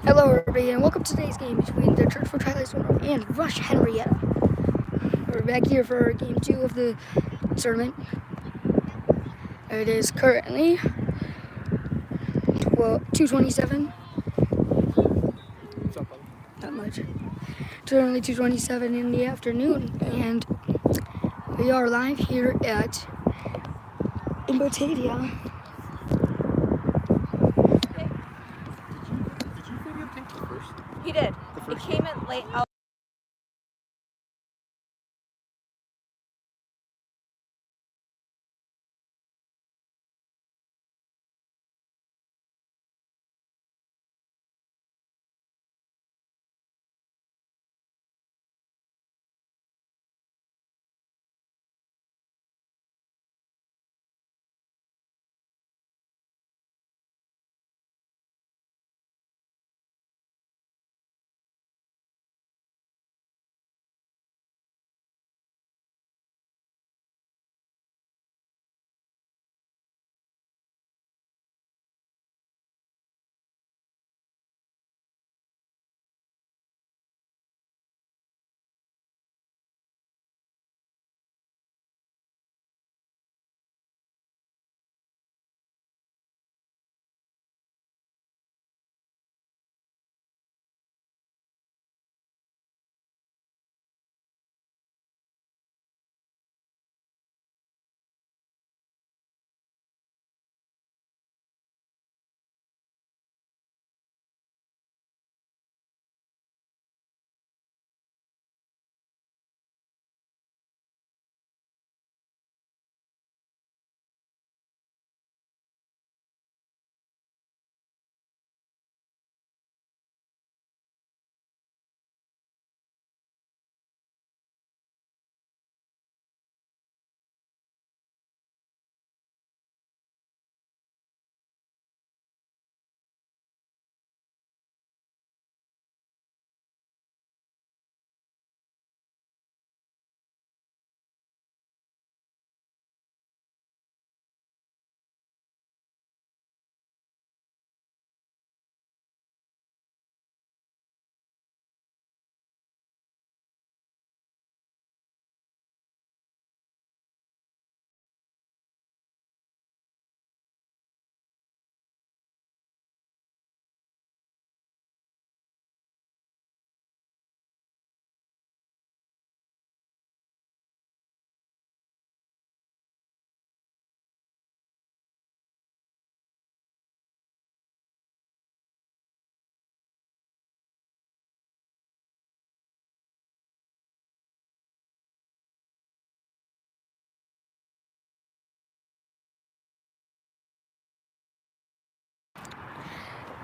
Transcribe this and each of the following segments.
Hello everybody and welcome to today's game between the Church for Twilight Storm and Rush Henrietta. We're back here for game 2 of the tournament. It is currently 2:27. What's up, buddy? Not much. Currently 2:27 in the afternoon, and we are live here in Batavia. Did you videotape the first? He did. The It first came in late.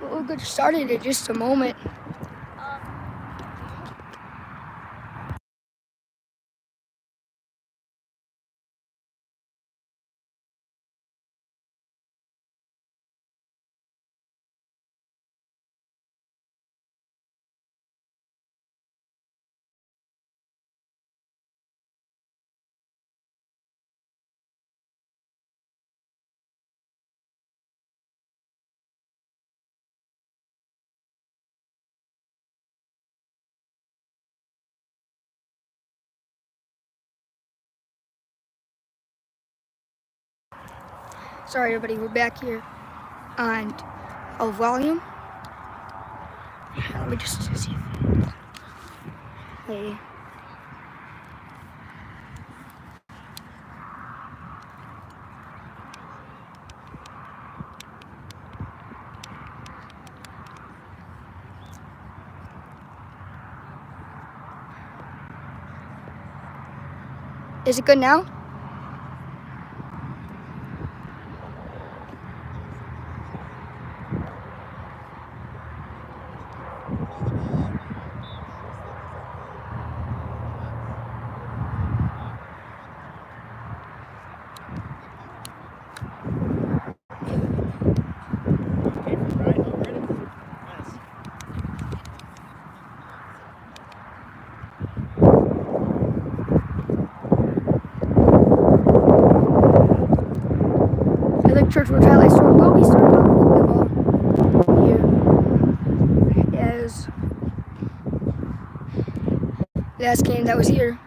We'll get started in just a moment. Sorry everybody, we're back here on volume. Let me just see. Hey. Is it good now? Church for Twilight Storm will be starting off with the ball here. last game that was here.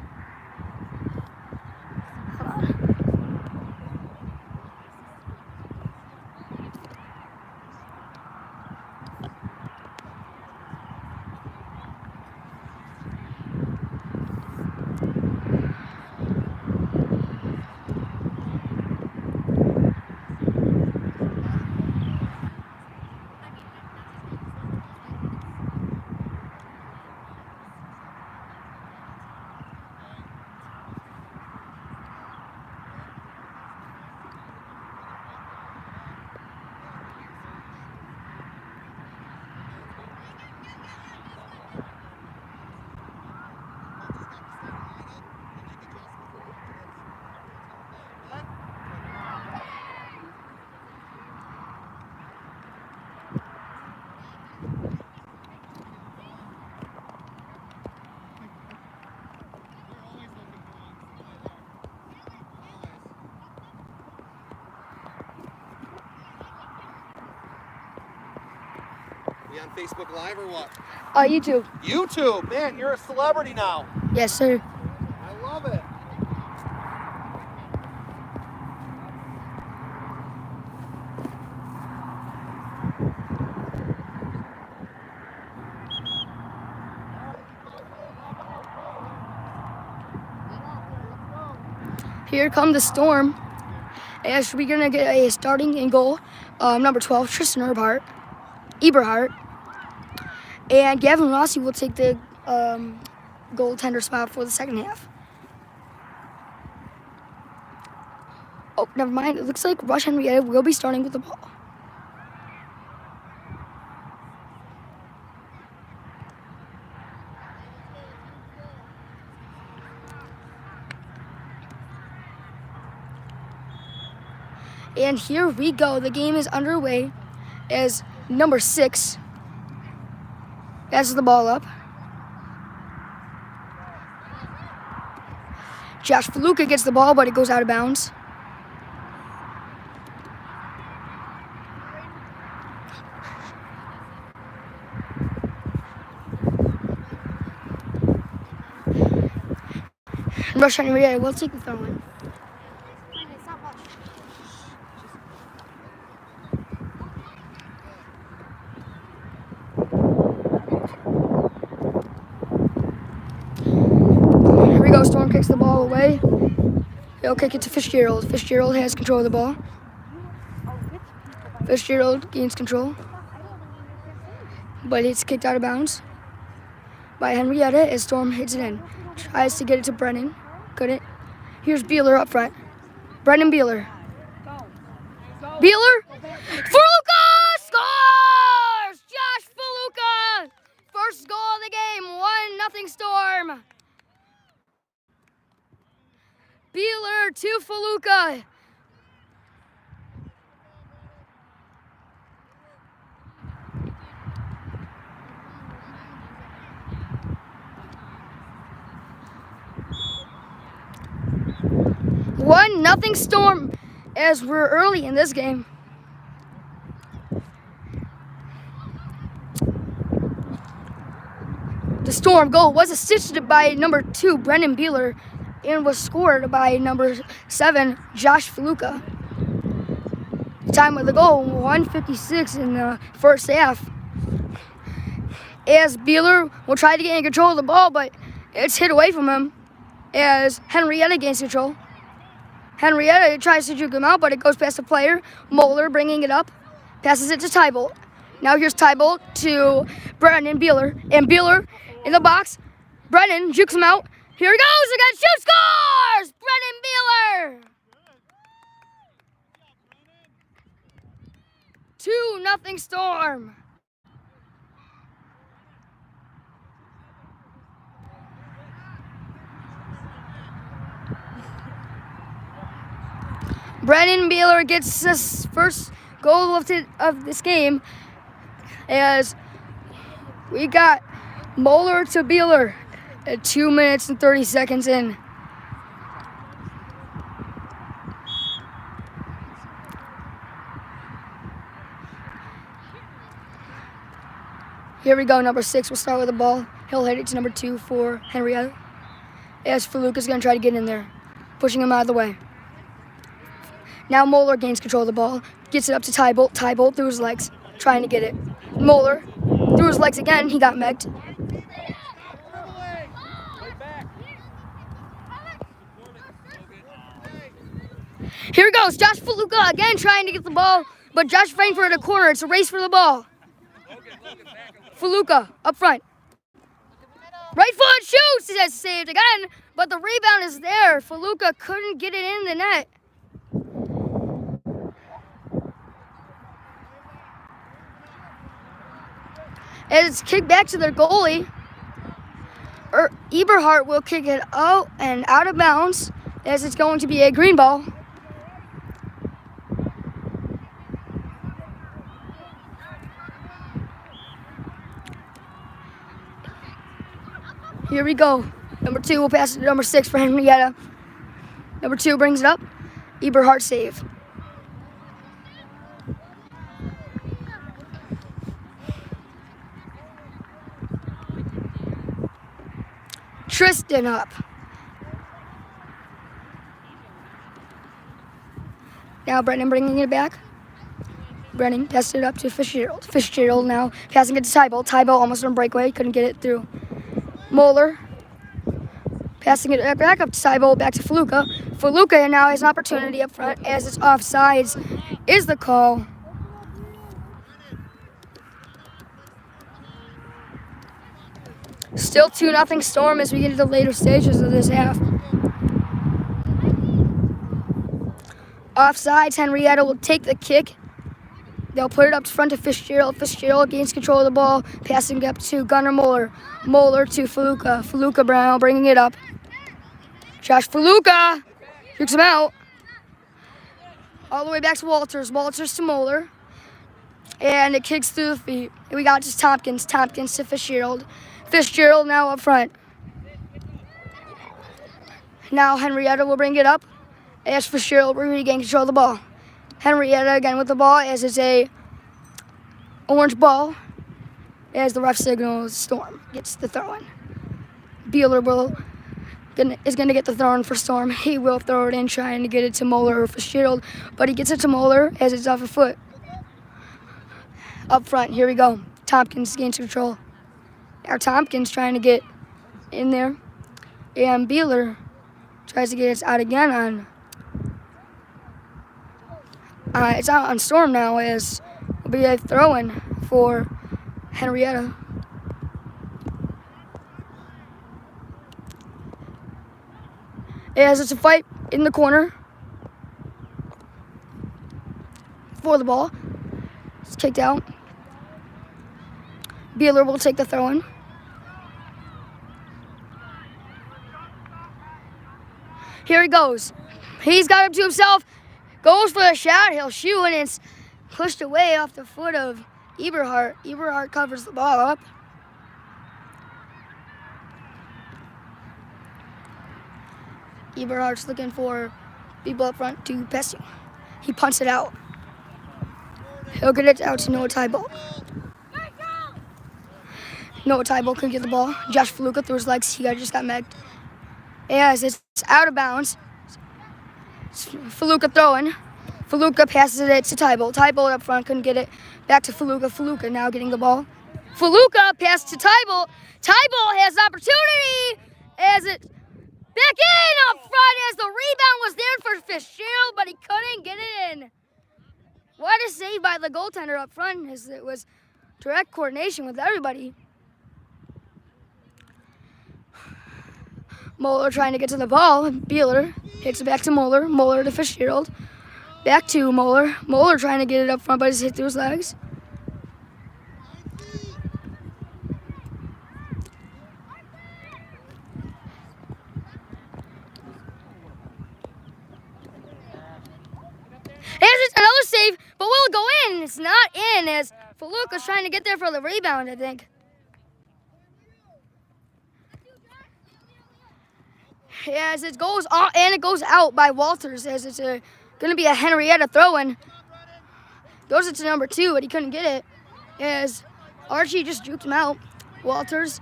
You on Facebook Live or what? YouTube. YouTube, man, you're a celebrity now. Yes, sir. I love it. Here come the Storm. As we're gonna get a starting in goal, number 12, Tristan Eberhardt, and Gavin Rossi will take the goaltender spot for the second half. Oh, never mind. It looks like Rush Henrietta will be starting with the ball. And here we go. The game is underway as number 6 passes the ball up. Josh Faluka gets the ball, but it goes out of bounds. Rush Henrietta will take the throw in. Here we go. Storm kicks the ball away. He'll kick it to Fitzgerald. Fitzgerald has control of the ball. Fitzgerald gains control, but it's kicked out of bounds by Henrietta as Storm hits it in. Tries to get it to Brennan. Couldn't. Here's Beeler up front. Brennan Beeler. Beeler. Faluka scores! Josh Faluka! First goal of the game. 1-0 Storm. Beeler to Faluka. Nothing Storm as we're early in this game. The Storm goal was assisted by number 2, Brendan Beeler, and was scored by number 7, Josh Faluka. Time of the goal, 1:56 in the first half. As Beeler will try to get in control of the ball, but it's hit away from him as Henrietta gains control. Henrietta tries to juke him out, but it goes past the player. Moeller bringing it up, passes it to Tybolt. Now here's Tybolt to Brennan Beeler, and Beeler in the box. Brennan jukes him out. Here he goes again, shoot, scores! Brennan Beeler! 2-0 Storm. Brennan Beeler gets his first goal of this game as we got Moeller to Beeler at 2 minutes and 30 seconds in. Here we go, number 6 will start with the ball. He'll hit it to number 2 for Henrietta. as Faluka's going to try to get in there, pushing him out of the way. Now Moeller gains control of the ball, gets it up to Tybolt. Tybolt through his legs, trying to get it. Moeller through his legs again. He got megged. Here he goes. Josh Faluka again trying to get the ball, but Josh Frankfurt in the corner. It's a race for the ball. Faluka up front. Right foot shoots. He has saved again, but the rebound is there. Faluka couldn't get it in the net. As it's kicked back to their goalie, Eberhardt will kick it out and out of bounds as it's going to be a green ball. Here we go. Number 2 will pass it to number 6 for Henrietta. Number 2 brings it up. Eberhardt save. Tristan up. Now Brennan bringing it back. Brennan passes it up to Fitzgerald. Fitzgerald now passing it to Tybolt. Tybolt almost on breakaway. Couldn't get it through. Moeller passing it back up to Tybolt. Back to Faluka. Faluka now has an opportunity up front as it's offsides is the call. Still 2-0 Storm as we get into the later stages of this half. Offsides, Henrietta will take the kick. They'll put it up front to Fitzgerald. Fitzgerald gains control of the ball, passing up to Gunnar Moeller. Moeller to Faluka. Faluka Brown bringing it up. Josh Faluka kicks him out. All the way back to Walters. Walters to Moeller. And it kicks through the feet. And we got just Tompkins. Tompkins to Fitzgerald. Fitzgerald now up front. Now Henrietta will bring it up as Fitzgerald will regain control of the ball. Henrietta again with the ball as it's a orange ball as the ref signals Storm gets the throw-in. Beeler is going to get the throw-in for Storm. He will throw it in trying to get it to Moeller or Fitzgerald, but he gets it to Moeller as it's off a foot. Up front, here we go. Tompkins gains control. Now Tompkins trying to get in there. And Beeler tries to get it out again on. It's out on Storm now as it'll be a throw-in for Henrietta. As it's a fight in the corner for the ball. It's kicked out. Beeler will take the throw-in. Here he goes. He's got it to himself. Goes for the shot. He'll shoot, and it's pushed away off the foot of Eberhardt. Eberhardt covers the ball up. Eberhardt's looking for people up front to pass him. He punts it out. He'll get it out to Noah Tybolt. Noah Tybolt can get the ball. Josh Faluka through his legs. He just got megged. As it's out of bounds. Faluka throwing. Faluka passes it to Tybolt. Tybolt up front couldn't get it. Back to Faluka. Faluka now getting the ball. Faluka pass to Tybolt. Tybolt has opportunity as it back in up front as the rebound was there for Fitzgerald, but he couldn't get it in. What a save by the goaltender up front as it was direct coordination with everybody. Moeller trying to get to the ball. Beeler hits it back to Moeller. Moeller to Fitzgerald. Back to Moeller. Moeller trying to get it up front, but it's hit through his legs. It's another save, but will it go in? It's not in as Faluka's trying to get there for the rebound, I think. As it goes on, and it goes out by Walters as it's going to be a Henrietta throw-in. Goes it to number 2, but he couldn't get it as Archie just juked him out. Walters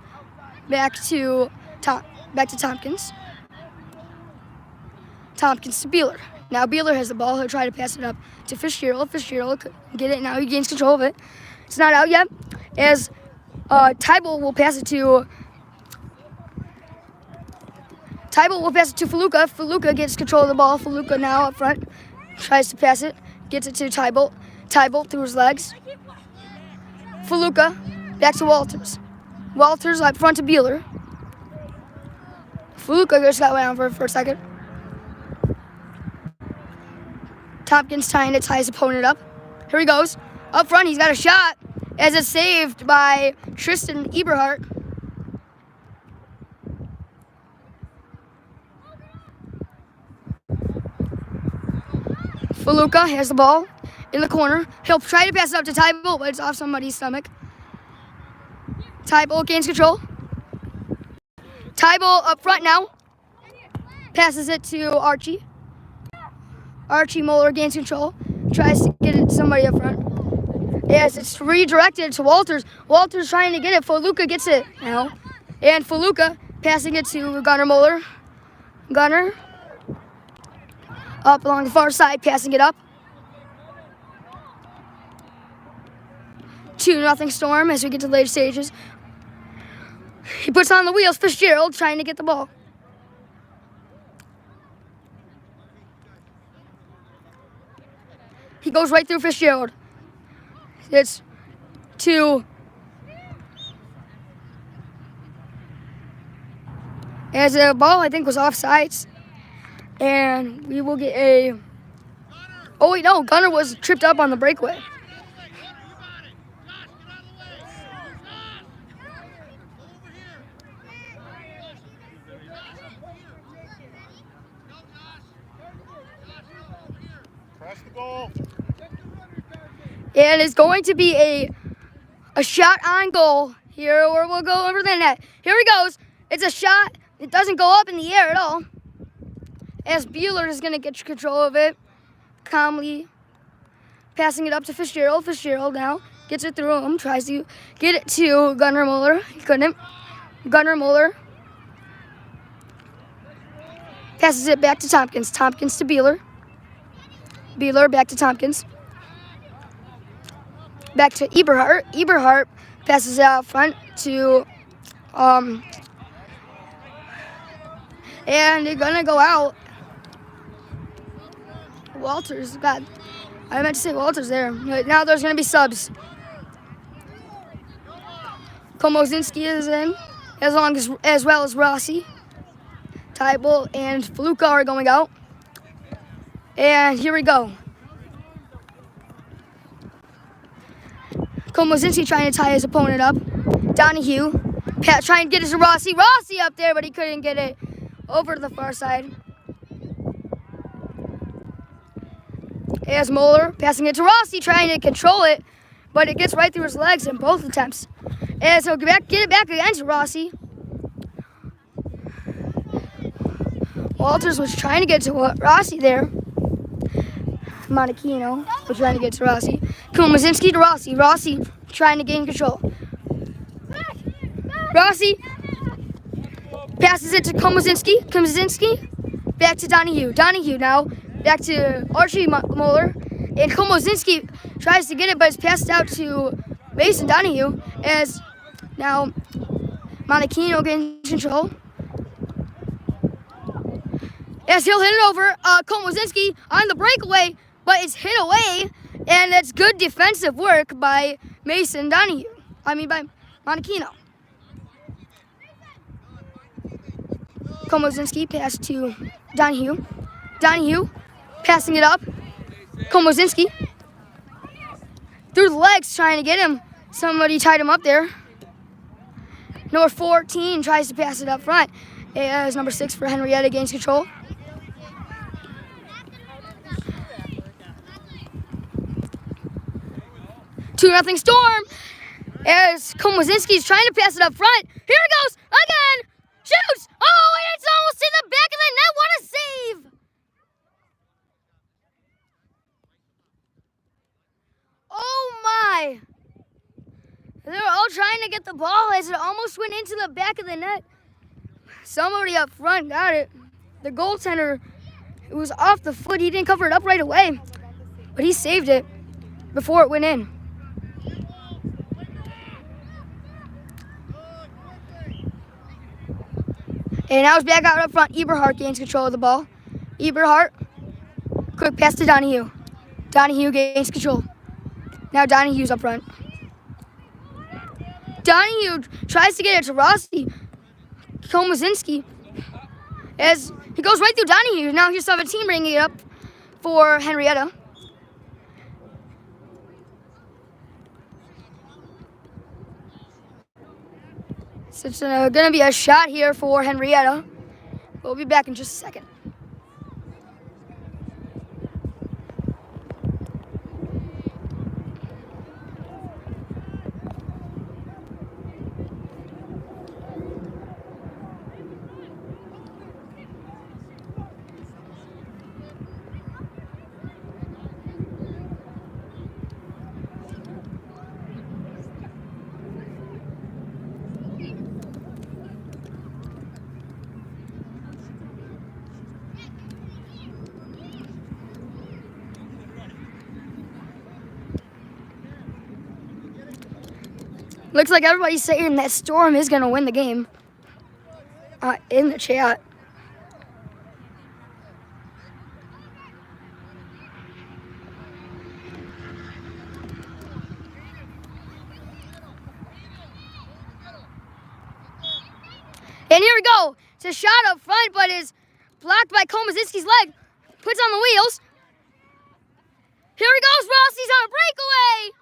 back to Tompkins. Tompkins to Beeler. Now Beeler has the ball. He'll try to pass it up to Fitzgerald. Fitzgerald could get it. Now he gains control of it. It's not out yet. As Tybalt will pass it to Faluka. Faluka gets control of the ball. Faluka now up front. Tries to pass it. Gets it to Tybalt. Tybalt through his legs. Faluka back to Walters. Walters up front to Beeler. Faluka just got down for a second. Tompkins trying to tie his opponent up. Here he goes. Up front, he's got a shot as it's saved by Tristan Eberhardt. Faluka has the ball in the corner. He'll try to pass it up to Tybalt, but it's off somebody's stomach. Tybalt gains control. Tybalt up front now. Passes it to Archie. Archie Moeller gains control. Tries to get it to somebody up front. Yes, it's redirected to Walters. Walters trying to get it. Faluka gets it now. And Faluka passing it to Gunnar Moeller. Gunnar up along the far side, passing it up. 2-0 Storm as we get to the later stages. He puts on the wheels. Fitzgerald trying to get the ball. He goes right through Fitzgerald. It's to as the ball I think was offsides, and we will get a. Oh wait, no, Gunnar was tripped up on the breakaway. Press the goal. And it's going to be a shot on goal here, or we'll go over the net. Here he goes. It's a shot. It doesn't go up in the air at all. As Beeler is going to get control of it, calmly passing it up to Fitzgerald. Fitzgerald now gets it through him, tries to get it to Gunnar Moeller. He couldn't. Gunnar Moeller passes it back to Tompkins. Tompkins to Beeler. Beeler back to Tompkins. Back to Eberhardt. Eberhardt passes it out front to, and they're gonna go out. Walters, God, I meant to say Walters there. Now there's gonna be subs. Komozinski is in, as well as Rossi. Tybalt and Faluka are going out. And here we go. Komozinski trying to tie his opponent up. Donahue trying to get it to Rossi. Rossi up there, but he couldn't get it over to the far side. As Moeller passing it to Rossi, trying to control it, but it gets right through his legs in both attempts. And so get it back against Rossi. Walters was trying to get to Rossi there. Monachino was trying to get to Rossi. Komozinski to Rossi. Rossi trying to gain control. Rossi passes it to Komozinski. Komozinski back to Donahue. Donahue now back to Archie Moeller. And Komozinski tries to get it, but it's passed out to Mason Donahue as now Monachino gains control. As he'll hit it over Komozinski on the breakaway, but it's hit away, and that's good defensive work by Mason Donahue. By Monachino. Komozinski pass to Donahue. Donahue passing it up. Komozinski through the legs trying to get him. Somebody tied him up there. Number 14 tries to pass it up front. As number 6 for Henrietta gains control. Nothing Storm as Komozinski's trying to pass it up front. Here it goes again. Shoots. Oh, and it's almost in the back of the net. What a save. Oh, my. They were all trying to get the ball as it almost went into the back of the net. Somebody up front got it. The goaltender It was off the foot. He didn't cover it up right away, but he saved it before it went in. And now it's back out up front. Eberhardt gains control of the ball. Eberhardt, quick pass to Donahue. Donahue gains control. Now Donahue's up front. Donahue tries to get it to Rossi. Komazinski, as he goes right through Donahue. Now here's 17 bringing it up for Henrietta. So it's going to be a shot here for Henrietta. We'll be back in just a second. Looks like everybody's saying that Storm is going to win the game in the chat. And here we go. It's a shot up front, but is blocked by Komazinski's leg. Puts on the wheels. Here he goes. Rossi's on a breakaway.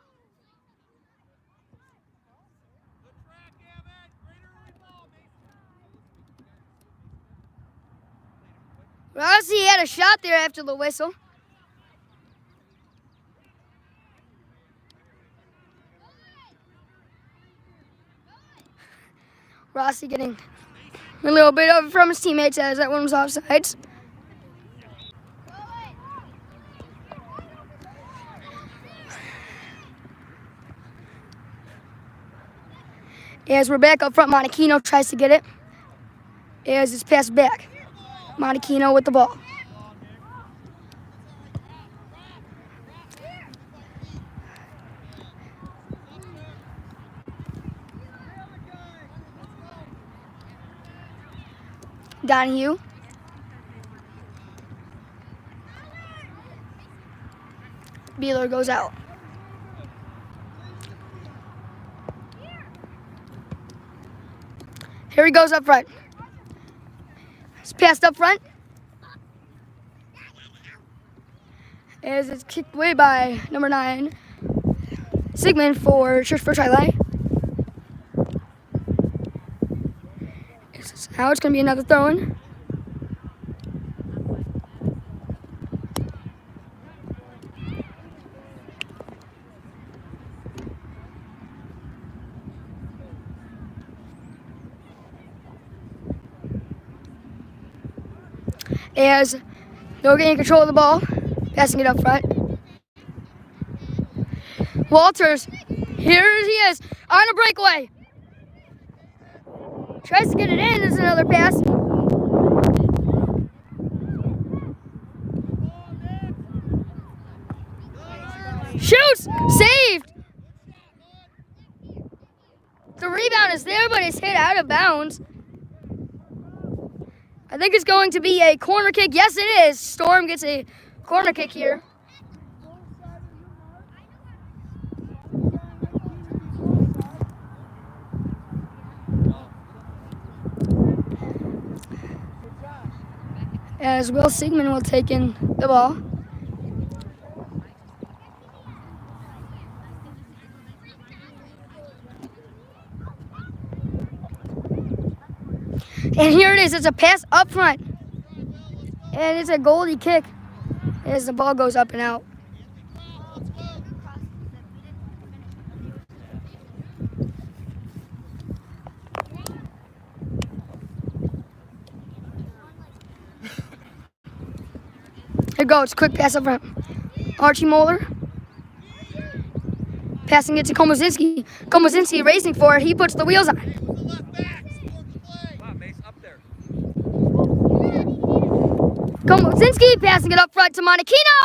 Rossi had a shot there after the whistle. Rossi getting a little bit of it from his teammates as that one was offsides. As we're back up front, Monachino tries to get it. As it's passed back. Monachino with the ball. Donahue. Beeler goes out. Here he goes up front. It's passed up front. As it's kicked away by number 9, Sigmund for Church for Tri-Lite. Now it's going to be another throw-in. As they're getting control of the ball, passing it up front. Walters, here he is, on a breakaway. Tries to get it in, there's another pass. Shoots, saved. The rebound is there, but it's hit out of bounds. I think it's going to be a corner kick. Yes, it is. Storm gets a corner kick here. As Will Sigmund will take in the ball. And here it is. It's a pass up front. And it's a goalie kick as the ball goes up and out. Here goes. Quick pass up front. Archie Moeller. Passing it to Komazinski. Komazinski racing for it. He puts the wheels on. Komosinski passing it up front to Monachino.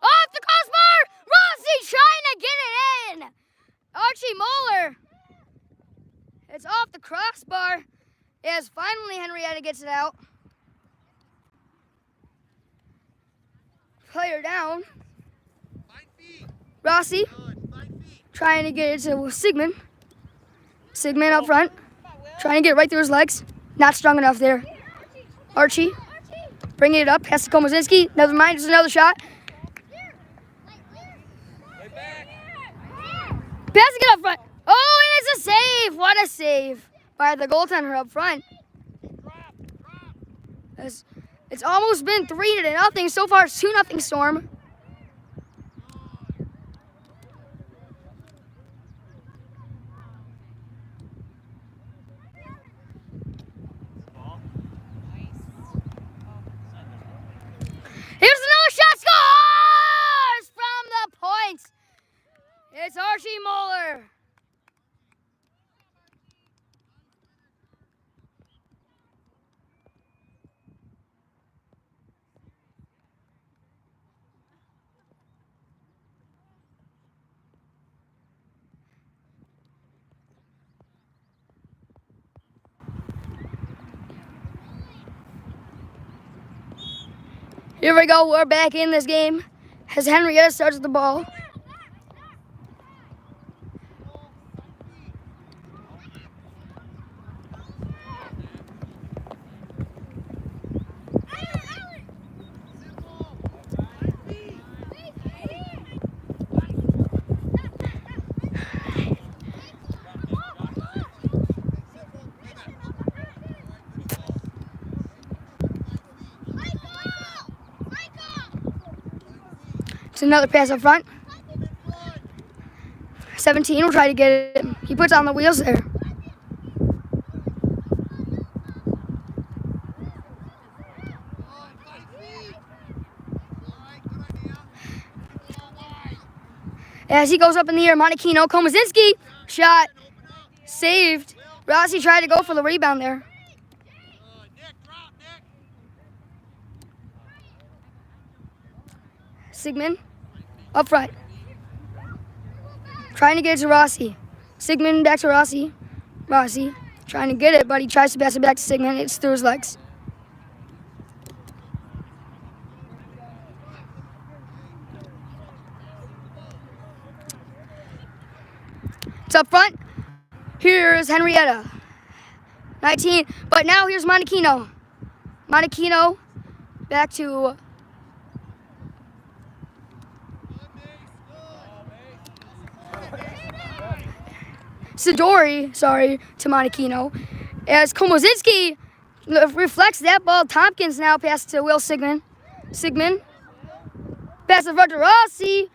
Off the crossbar. Rossi trying to get it in. Archie Moeller. It's off the crossbar. As finally Henrietta gets it out. Player down. Rossi trying to get it to Sigmund. Sigmund up front. Trying to get it right through his legs. Not strong enough there. Archie bringing it up. Pass to Komosinski. Never mind, just another shot. Passing it up front. Oh, and it's a save. What a save by the goaltender up front. It's almost been 3-0 so far. It's 2-0 Storm. Here's another shot. Scores from the point. It's Archie Moeller. Here we go. We're back in this game as Henrietta starts the ball. It's another pass up front. 17 will try to get it. He puts on the wheels there. As he goes up in the air, Monachino, Komosinski, shot, saved. Rossi tried to go for the rebound there. Sigmund, up front. Trying to get it to Rossi. Sigmund back to Rossi. Rossi trying to get it, but he tries to pass it back to Sigmund. It's through his legs. It's up front. Here's Henrietta. 19, but now here's Monachino. Monachino back to Sidori, to Monachino. As Komosinski reflects that ball, Tompkins now passes to Will Sigmund. Sigmund passes front to Rossi.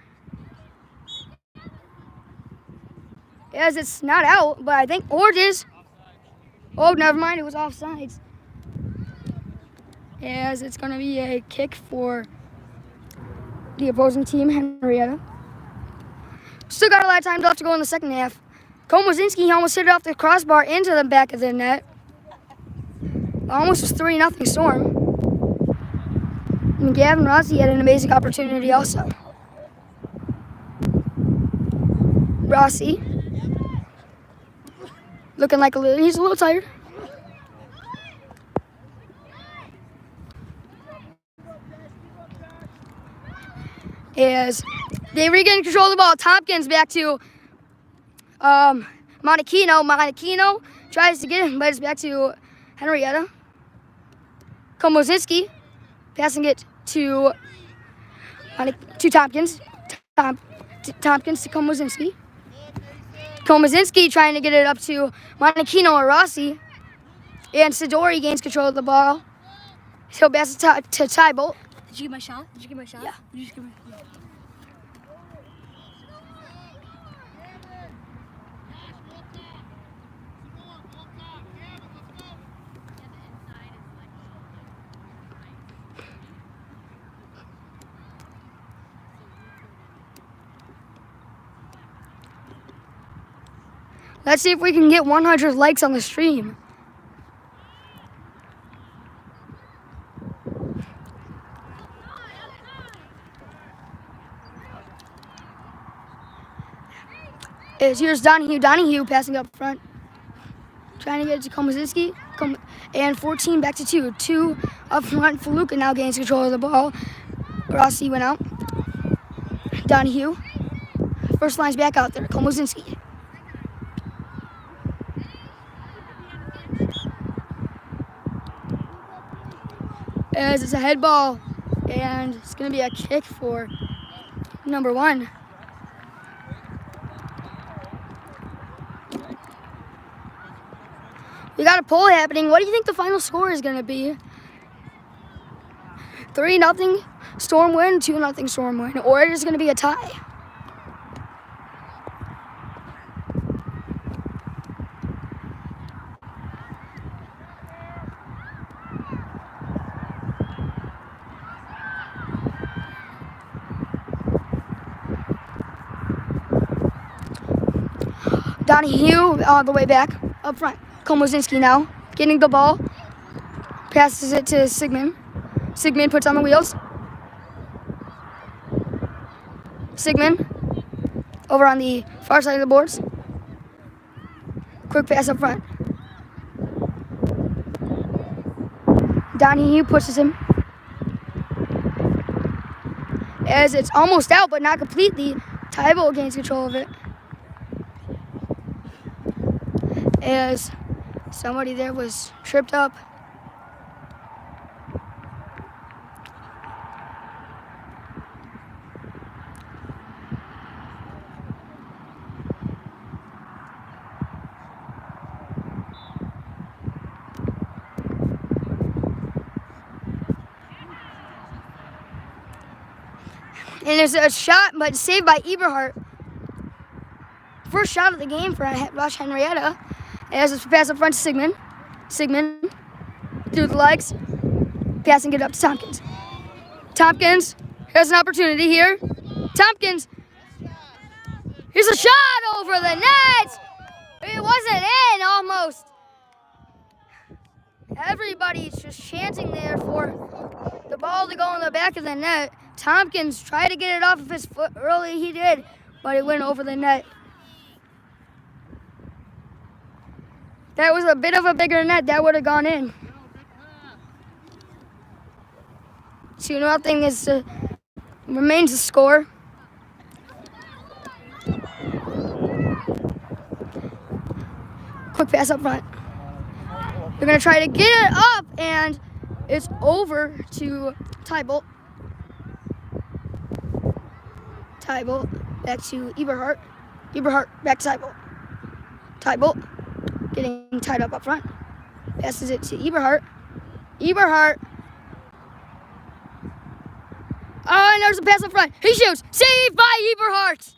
As it's not out, but I think, or it is. Oh, never mind, it was offsides. As it's going to be a kick for the opposing team, Henrietta. Still got a lot of time left to go in the second half. Komosinski almost hit it off the crossbar into the back of the net. Almost was 3-0 Storm. And Gavin Rossi had an amazing opportunity also. Rossi. Looking like he's a little tired. As they regain control of the ball, Tompkins back to Monachino. Monachino tries to get it, but it's back to Henrietta. Komosinski passing it to Tompkins. Tompkins to Komosinski. Komosinski trying to get it up to Monachino or Rossi. And Sidori gains control of the ball. He'll pass it to Tybolt. Did you get my shot? Yeah. Did you just give me? Let's see if we can get 100 likes on the stream. is here's Donahue. Donahue passing up front. Trying to get it to Komazinski. And 14 back to 2. 2 up front. Faluka now gains control of the ball. Rossi went out. Donahue. First line's back out there. Komazinski. As it's a head ball. And it's going to be a kick for number 1. We got a poll happening. What do you think the final score is going to be? 3-0 Storm win, 2-0 Storm win, or it is going to be a tie. Donahue all the way back up front. Komozinski now getting the ball. Passes it to Sigmund. Sigmund puts on the wheels. Sigmund over on the far side of the boards. Quick pass up front. Donahue pushes him. As it's almost out, but not completely. Tybalt gains control of it. As somebody there was tripped up. And there's a shot, but saved by Eberhardt. First shot of the game for Rush Henrietta. As it's pass up front to Sigmund. Sigmund through the legs. Passing it up to Tompkins. Tompkins has an opportunity here. Tompkins. Here's a shot over the net. It wasn't in almost. Everybody's just chanting there for the ball to go in the back of the net. Tompkins tried to get it off of his foot early. He did, but it went over the net. That was a bit of a bigger net. That would have gone in. 2-0 is remains the score. Quick pass up front. They're going to try to get it up, and it's over to Tybalt. Tybalt back to Eberhardt. Eberhardt back to Tybalt. Tybalt getting tied up front. Passes it to Eberhardt. Eberhardt. Oh, and there's a pass up front. He shoots. Saved by Eberhardt.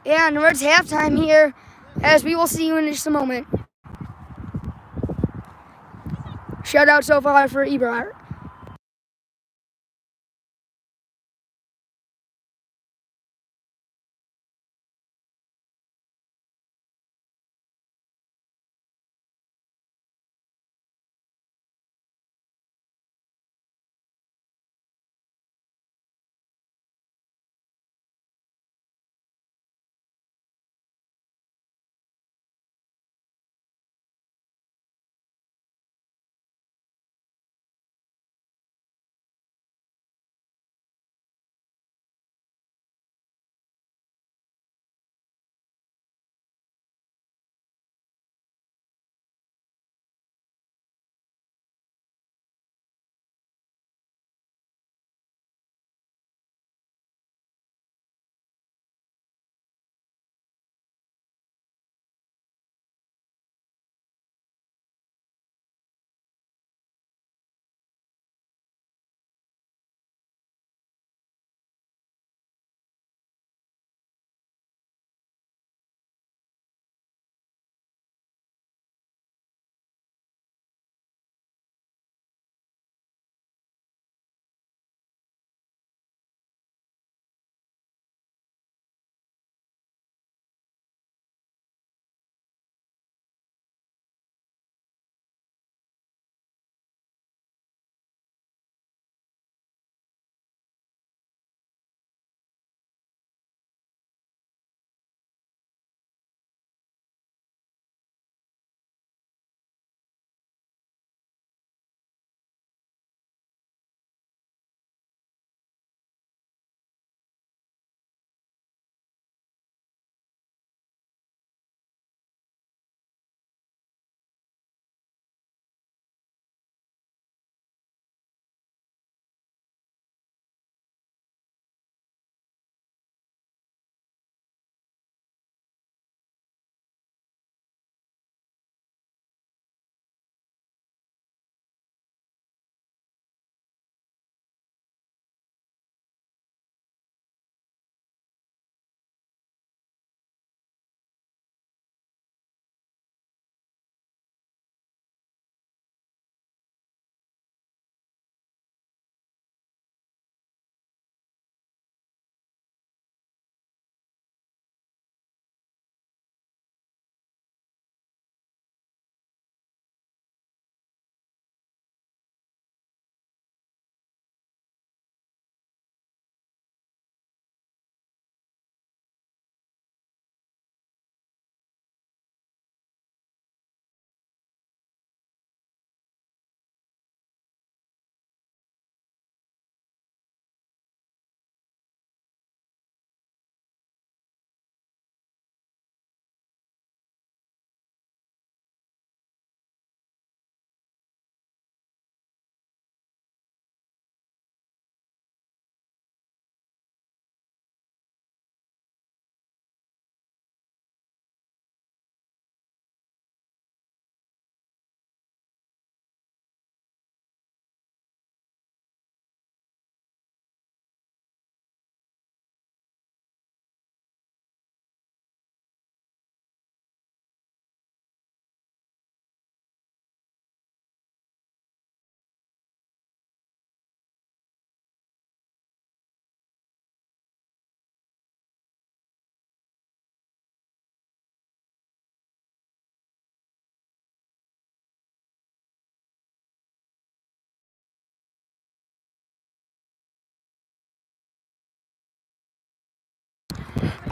And it's halftime here, as we will see you in just a moment. Shutout so far for Eberhardt.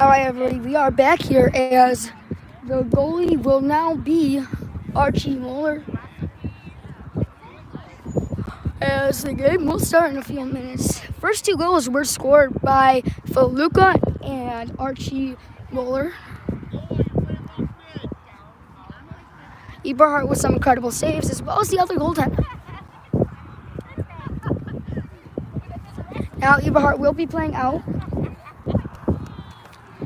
All right, everybody, we are back here as the goalie will now be Archie Moeller. As the game will start in a few minutes. First two goals were scored by Feluca and Archie Moeller. Eberhardt with some incredible saves as well as the other goaltender. Now Eberhardt will be playing out.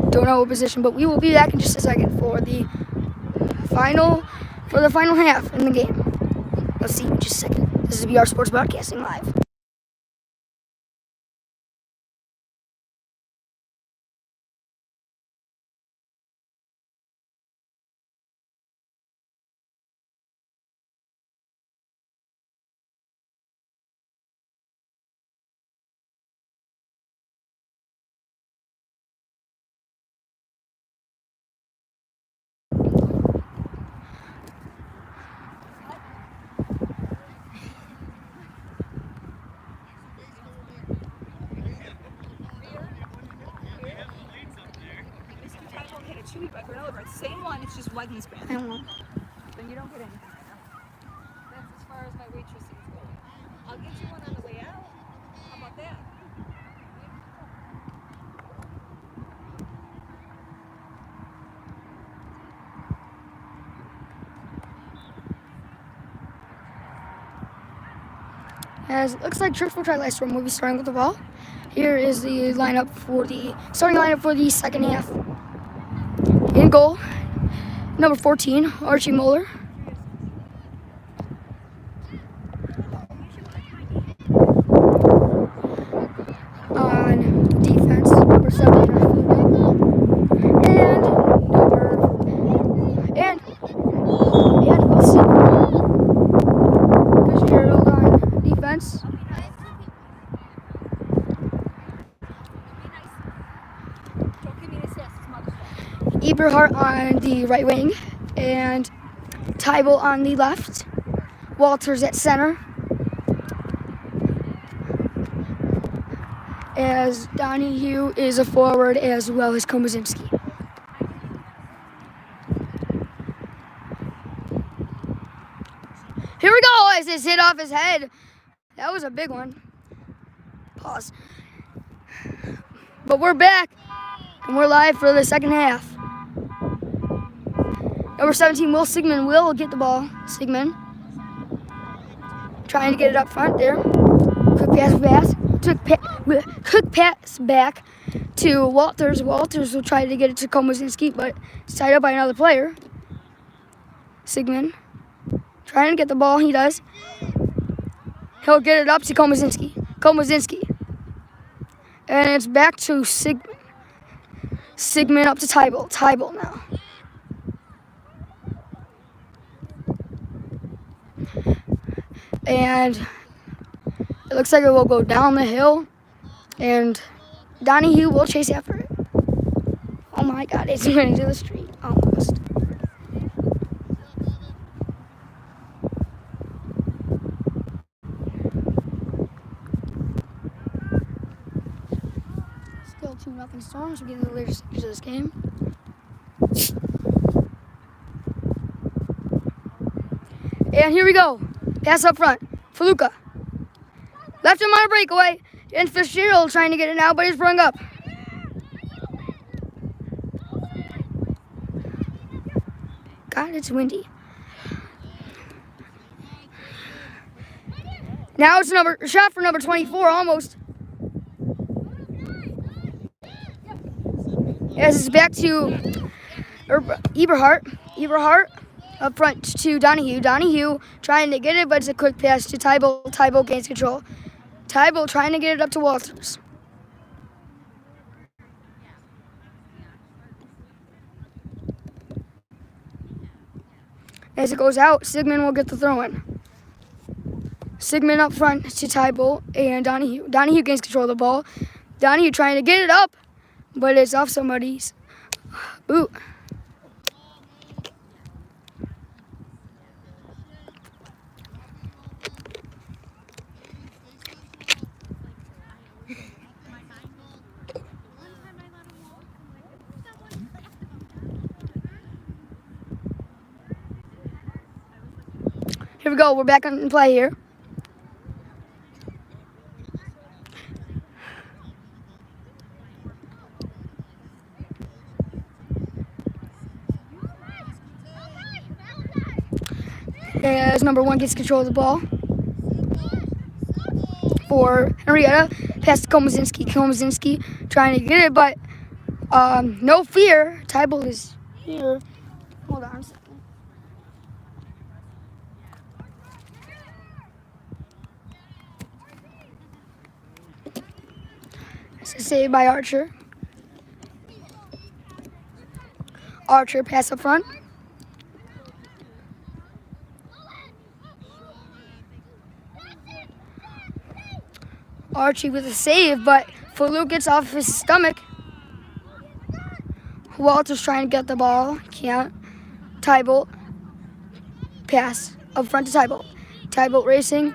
Don't know what position, but we will be back in just a second for the final half in the game. Let's see in just a second. This is BR Sports Broadcasting Live. Same one, it's just Wegmans brand. I don't know. Then you don't get anything. That's as far as my waitressing is going. I'll get you one on the way out. How about that? As it looks like Church will try last room, we'll be starting with the ball. Here is the starting lineup for the second half. In goal, number 14, Archie Moeller. On defense, number 7, and Wilson. Fitzgerald on defense. Eberhardt on the right wing, and Tybel on the left. Walters at center. As Donahue is a forward as well as Komazinski. Here we go as this hit off his head. That was a big one. Pause. But we're back, and we're live for the second half. Number 17, Will Sigmund will get the ball. Sigmund trying to get it up front there. Quick pass back to Walters. Walters will try to get it to Komazinski, but it's tied up by another player. Sigmund trying to get the ball. He does. He'll get it up to Komazinski. And it's back to Sigmund up to Tybel. Tybel now. And it looks like it will go down the hill, and Donahue will chase after it. Oh my God, it's went into the street, almost. Still 2-0 Storms. We're getting the later stages of this game. And here we go. Pass up front. Feluca. Left him on a breakaway. And Fitzgerald trying to get it now, but he's sprung up. God, it's windy. Now it's a shot for number 24, almost. As it's back to Eberhardt. Eberhardt up front to Donahue. Donahue trying to get it, but it's a quick pass to Tybel. Tybel gains control. Tybel trying to get it up to Walters. As it goes out, Sigmund will get the throw in. Sigmund up front to Tybel and Donahue. Donahue gains control of the ball. Donahue trying to get it up, but it's off somebody's boot. Here we go. We're back on play here. As number 1 gets control of the ball for Henrietta. Pass to Komazinski. Komazinski trying to get it, but no fear. Tybalt is here. Hold on a second. It's a save by Archer. Archer pass up front. Archie with a save, but Faluk gets off his stomach. Walter's trying to get the ball. Can't. Tybalt. Pass up front to Tybalt. Tybalt racing.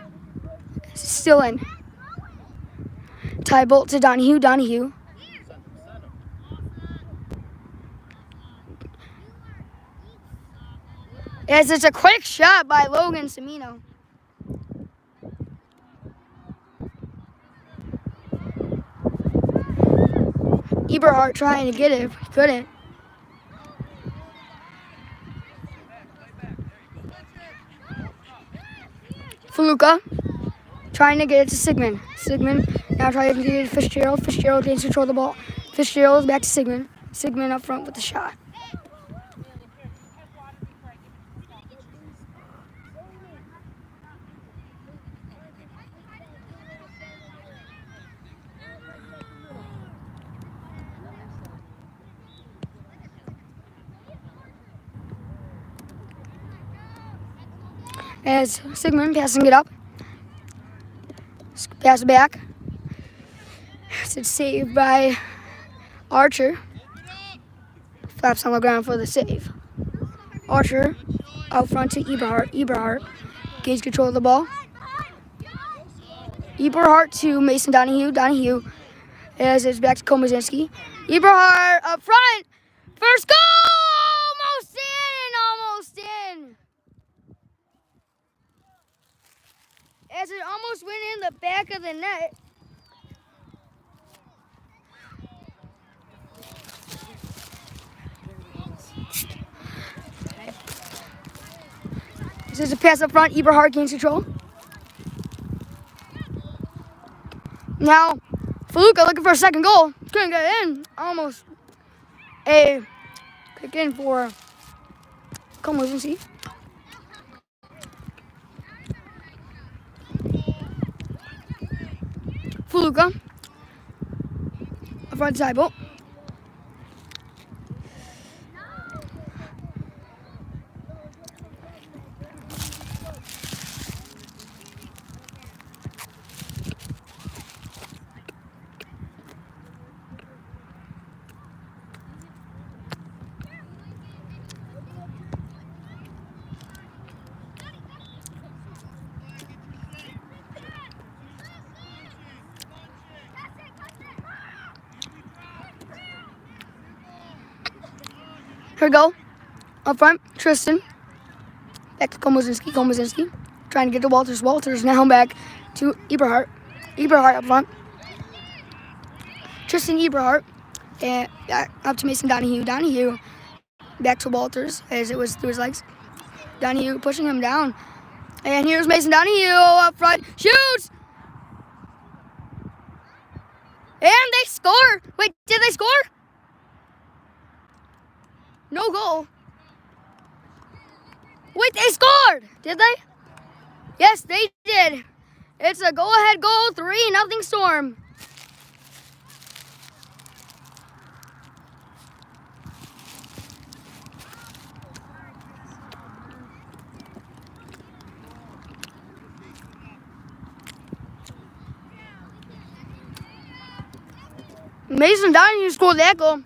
Still in. Tybalt to Donahue. Donahue. Yes, it's a quick shot by Logan Semino. Eberhardt trying to get it, couldn't. Faluka trying to get it to Sigmund. Sigmund now trying to get it to Fitzgerald. Fitzgerald gains control of the ball. Fitzgerald back to Sigmund. Sigmund up front with the shot. As Sigmund passing it up. Pass it back. It's saved by Archer. Flaps on the ground for the save. Archer out front to Eberhardt. Eberhardt gains control of the ball. Eberhardt to Mason Donahue. Donahue as it's back to Komazinski. Eberhardt up front. First goal! Almost in! Almost in! As it almost went in the back of the net. This is a pass up front. Eberhardt gains control. Now, Faluka looking for a second goal. Couldn't get it in. Almost a kick in for Komazinski. Faluka. Up front to Tybalt. Here we go. Up front, Tristan. Back to Komazinski. Komazinski trying to get to Walters. Walters now back to Eberhardt. Eberhardt up front. Tristan Eberhardt. And back up to Mason Donahue. Donahue back to Walters as it was through his legs. Donahue pushing him down. And here's Mason Donahue up front. Shoots! And they score. Wait, did they score? No goal. Wait, they scored! Did they? Yes, they did. It's a go-ahead goal, 3-0 Storm. Mason Donahue scored that goal.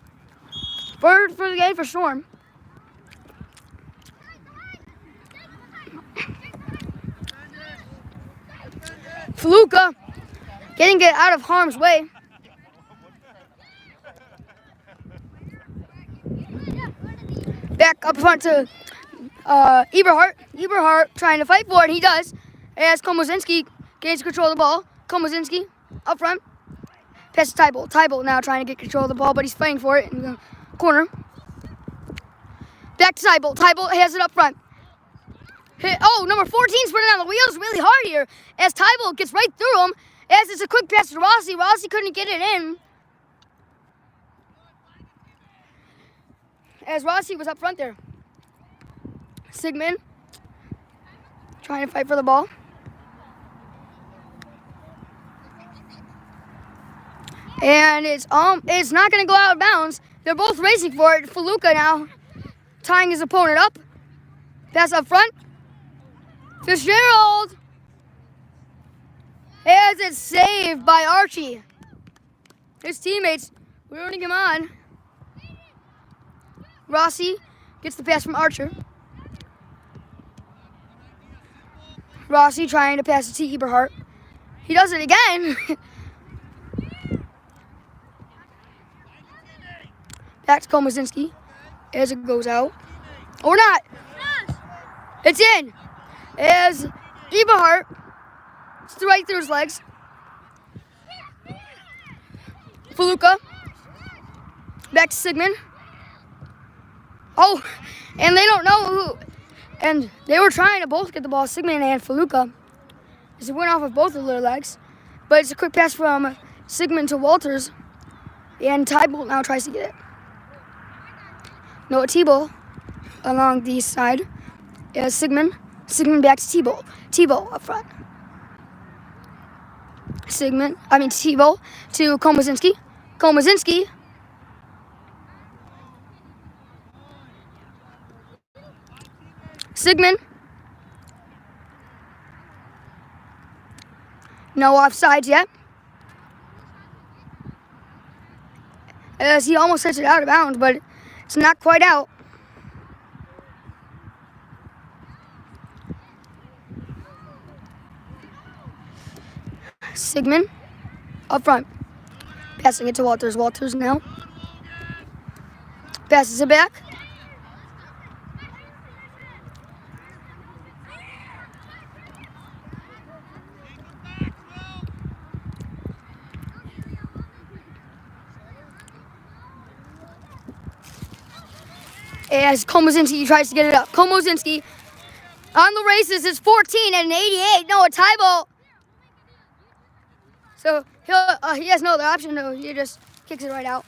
For the game for Storm. Faluka getting it out of harm's way. Back up front to Eberhardt. Eberhardt trying to fight for it. He does. As Komozinski gains control of the ball. Komozinski up front. Pass to Tybolt. Tybolt now trying to get control of the ball, but he's fighting for it in the corner. Back to Tybolt. Tybolt has it up front. Number 14 spinning on the wheels really hard here. As Tybolt gets right through him. As it's a quick pass to Rossi. Rossi couldn't get it in. As Rossi was up front there. Sigmund trying to fight for the ball. And it's not going to go out of bounds. They're both racing for it. Faluka now tying his opponent up. Pass up front. Fitzgerald. As it's saved by Archie. His teammates rooting him on. Rossi gets the pass from Archer. Rossi trying to pass it to Eberhardt. He does it again. Back to Komozinski as it goes out. Or not. It's in. As Eberhardt, it's right through his legs. Faluka. Back to Sigmund. Oh, and they don't know who. And they were trying to both get the ball, Sigmund and Faluka. As it went off of both of their legs. But it's a quick pass from Sigmund to Walters. And Tybolt now tries to get it. Noah Thibault along the side. Sigmund. Sigmund back to Thibault. Thibault up front. Thibault to Komozinski. Komozinski. Sigmund. No offsides yet. As he almost sets it out of bounds, but it's not quite out. Sigmund up front. Passing it to Walters. Walters now. Passes it back. As Komozinski tries to get it up. Komozinski on the races is 14 and an 88. Noah Tybolt. So he has no other option though. He just kicks it right out.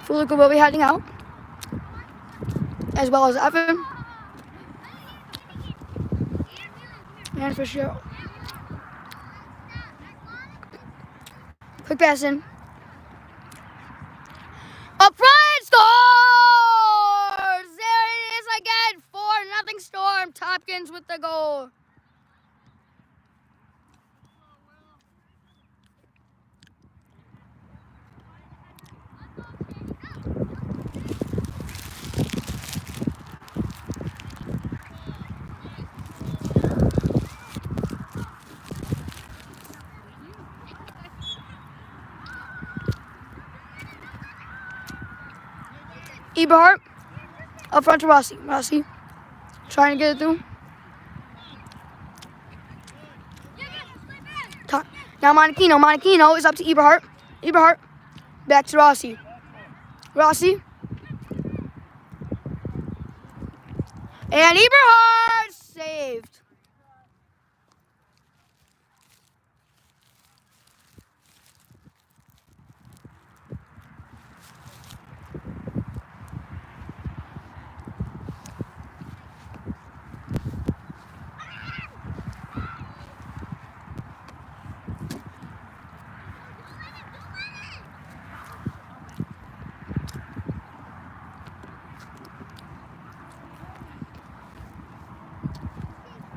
Faluka will be heading out, as well as Evan and Fitzgerald. Quick pass in. Up front, scores! There it is again, 4-0 Storm. Tompkins with the goal. Eberhardt up front to Rossi. Rossi trying to get it through. Now Monachino. Monachino is up to Eberhardt. Eberhardt back to Rossi. Rossi. And Eberhardt saved.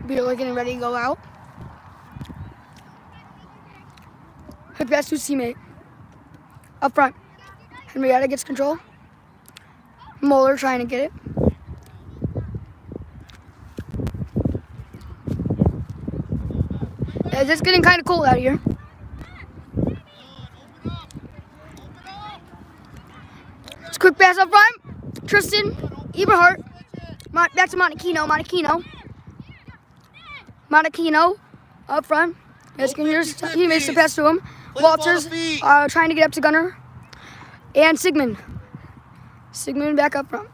Beerler getting ready to go out. Quick pass to teammate. Up front. Henrietta gets control. Moeller trying to get it. As it's getting kind of cold out here. It's a quick pass up front. Tristan Eberhardt. Back to Montequino. Montequino up front. He makes the pass to him. Walters trying to get up to Gunner. And Sigmund. Sigmund back up front.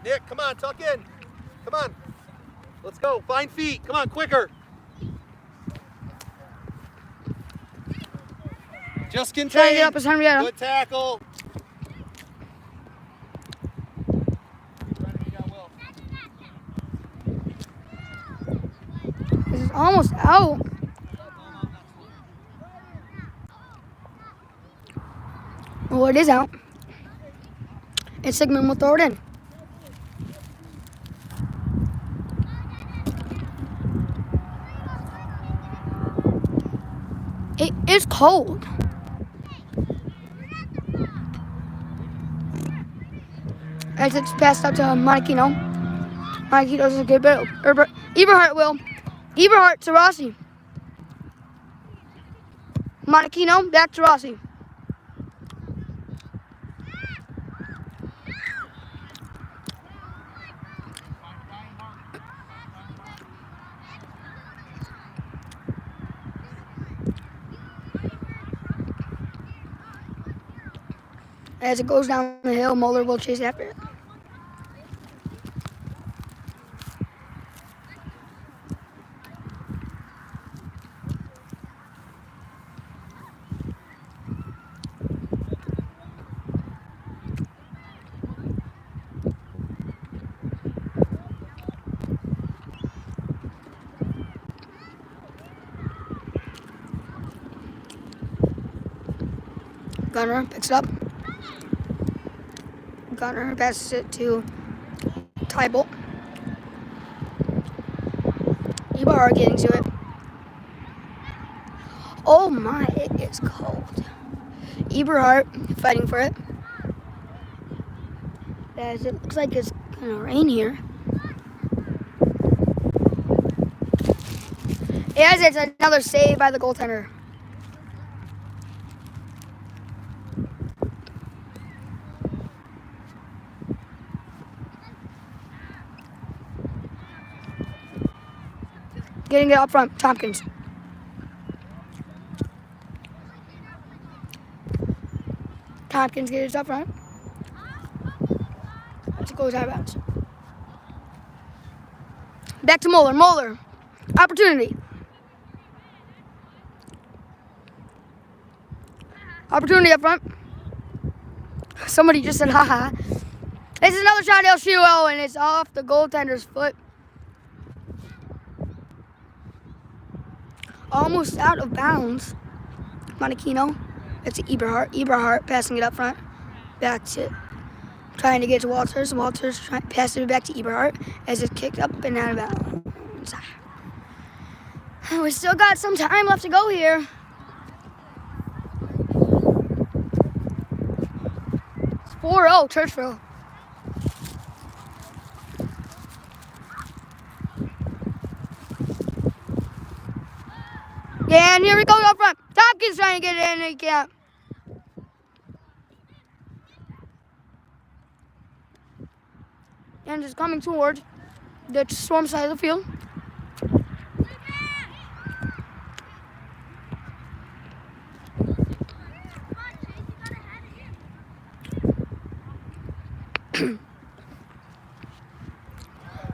Nick, come on, tuck in. Come on. Let's go. Find feet. Come on, quicker. Just contain. Trying to get up is Henrietta. Good tackle. This is almost out. Well, it is out. And Sigmund will throw it in. It is cold. As it's passed up to Montequino. Montequino does a good bit. Eberhardt will. Eberhardt to Rossi. Montequino back to Rossi. As it goes down the hill, Moeller will chase after it. Gunner picks it up. Gunner passes it to Tybalt. Eberhardt getting to it. Oh my, it is cold. Eberhardt fighting for it. As it looks like it's gonna rain here. As it's another save by the goaltender. Getting it up front, Tompkins. Tompkins gets it up front. As it goes out of bounds. Back to Moeller. Moeller. Opportunity. Opportunity up front. Somebody just said, haha. This is another shot, LCUO, and it's off the goaltender's foot. Almost out of bounds. Montequino. It's Eberhardt. Eberhardt passing it up front. Back to trying to get to Walters. Walters passing it back to Eberhardt as it's kicked up and out of bounds. We still got some time left to go here. It's 4-0 Churchville. And here we go up front. Tompkins trying to get it in, and he can't. And just coming towards the Storm side of the field.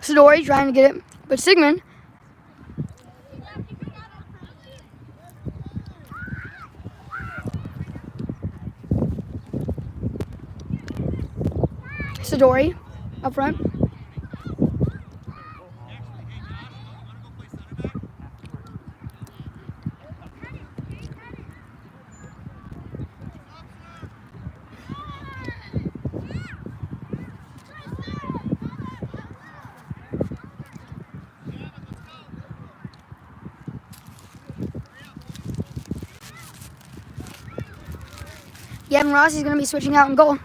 Sidori trying to get it, but Sigmund Sidori up front. Gavin Rossi's going to be switching out in goal.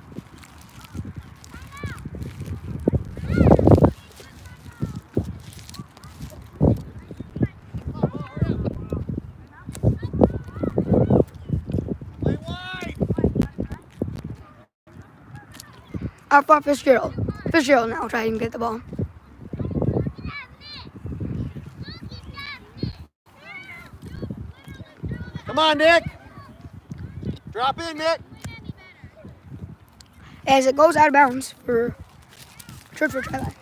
Out front, Fitzgerald. Fitzgerald now trying to get the ball. Come on, Nick. Drop in, Nick. As it goes out of bounds for Churchville try-line.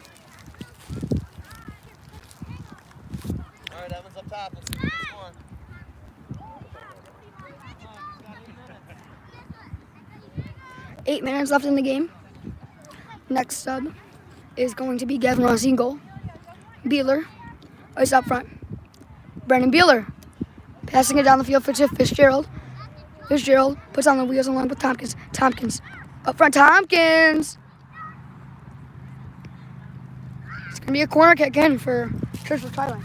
All right, Evans up top. Let's see what they score. Eight minutes left in the game. Next sub is going to be Gavin Rossi in goal. Beeler is up front. Brendan Beeler passing it down the field for Fitzgerald. Fitzgerald puts on the wheels along with Tompkins. Tompkins up front. Tompkins. It's going to be a corner kick in for Churchville try-line.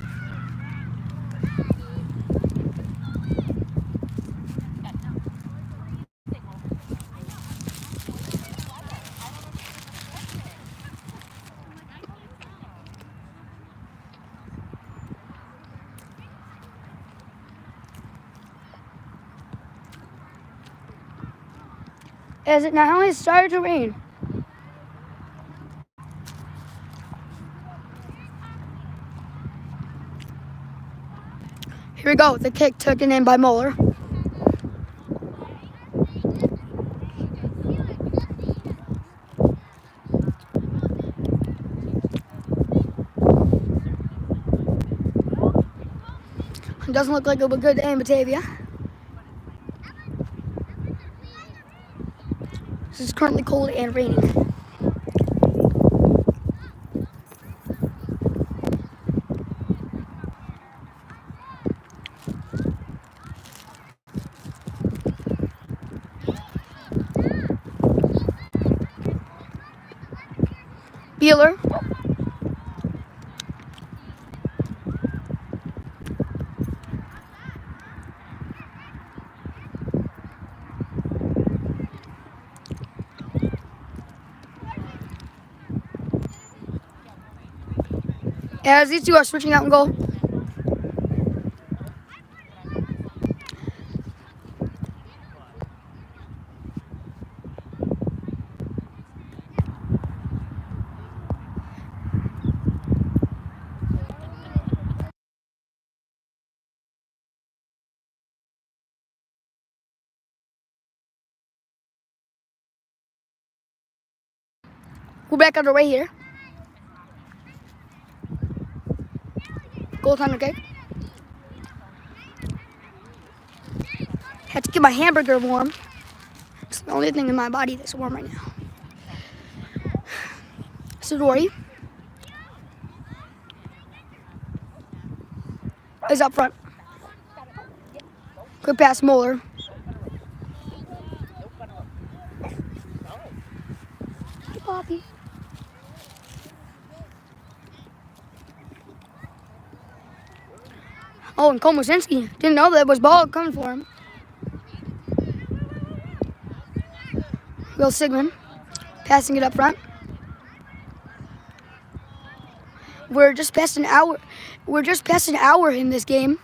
As it now has started to rain. Here we go. The kick taken in by Moeller. It doesn't look like it'll be good to aim Batavia. This is currently cold and raining. Beeler. As these two are switching out in goal. We're back underway here. Goaltender kick. Had to get my hamburger warm. It's the only thing in my body that's warm right now. Sidori is up front. Quick pass, Moeller. Hey, Bobby. Oh, and Komosinski didn't know that was ball coming for him. Will Sigmund passing it up front. We're just past an hour. We're just past an hour in this game.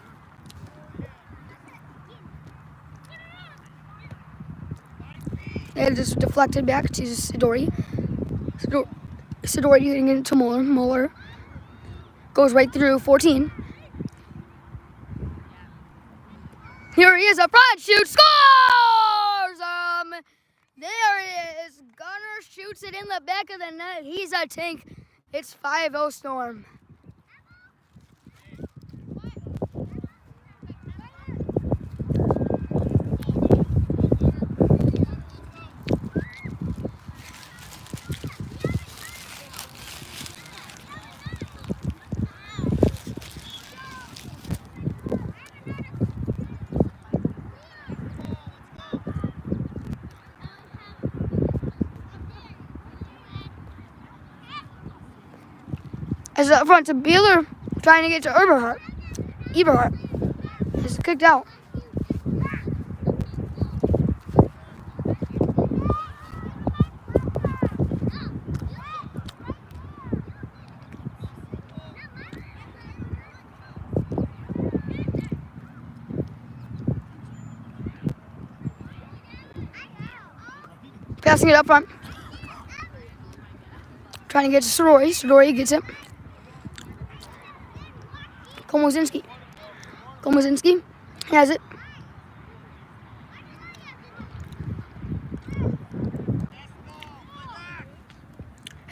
It is deflected back to Sidori. Sidori getting into Moeller. Moeller goes right through 14. Here he is up front, shoots, scores! There it is. Gunner shoots it in the back of the net. He's a tank. It's 5-0 Storm. As up front to Beeler, trying to get to Eberhardt. Eberhardt is kicked out. Passing it up front. Trying to get to Sidori. Sidori gets it. Komozinski. Komozinski has it.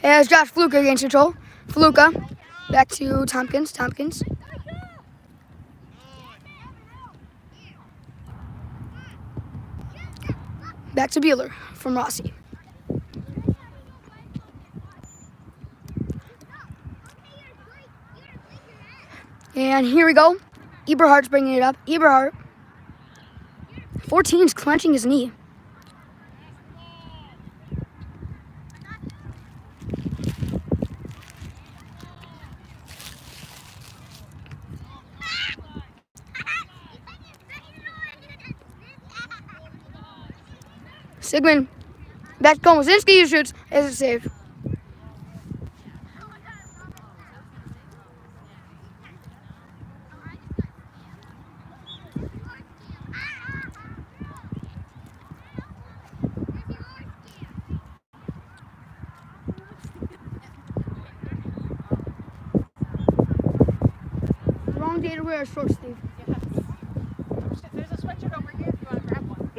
As Josh Fluka gains control. Fluka back to Tompkins. Tompkins. Back to Bueller from Rossi. And here we go. Eberhardt's bringing it up. Eberhardt. 14's clenching his knee. Sigmund back to Komozinski, who shoots as a save. Wrong day to wear a short sleeve. Yes. There's a sweatshirt over here if you want to grab one.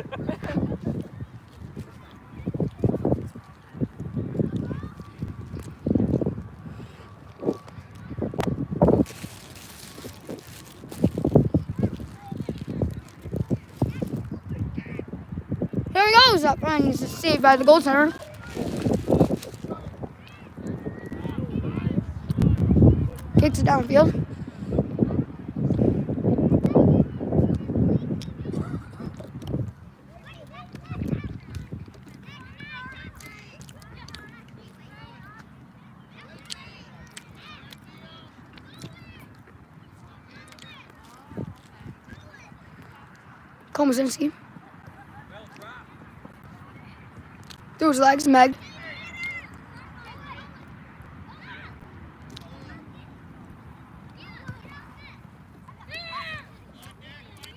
Here he goes up and he's saved by the goaltender. Kicks it downfield. Komozinski. Through his legs, Meg.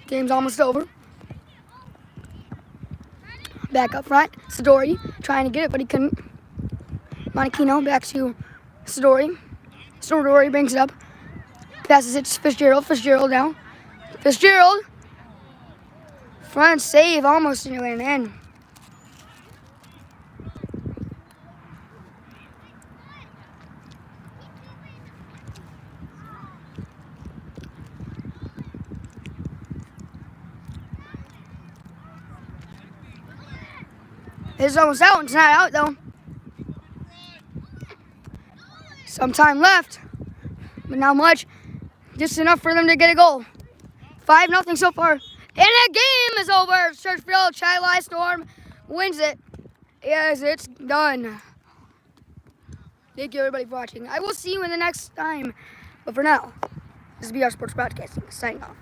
Game's almost over. Back up front, Sidori trying to get it, but he couldn't. Monachino back to Sidori. Sidori brings it up. Passes it to Fitzgerald. Fitzgerald now. Fitzgerald. Front save, almost nearly an end. It's almost out. It's not out though. Some time left, but not much. Just enough for them to get a goal. 5-0 so far. And the game is over. Churchfield Chi-Li Storm wins it. Yes, it's done. Thank you everybody for watching. I will see you in the next time. But for now, this is BR Sports Broadcasting signing off.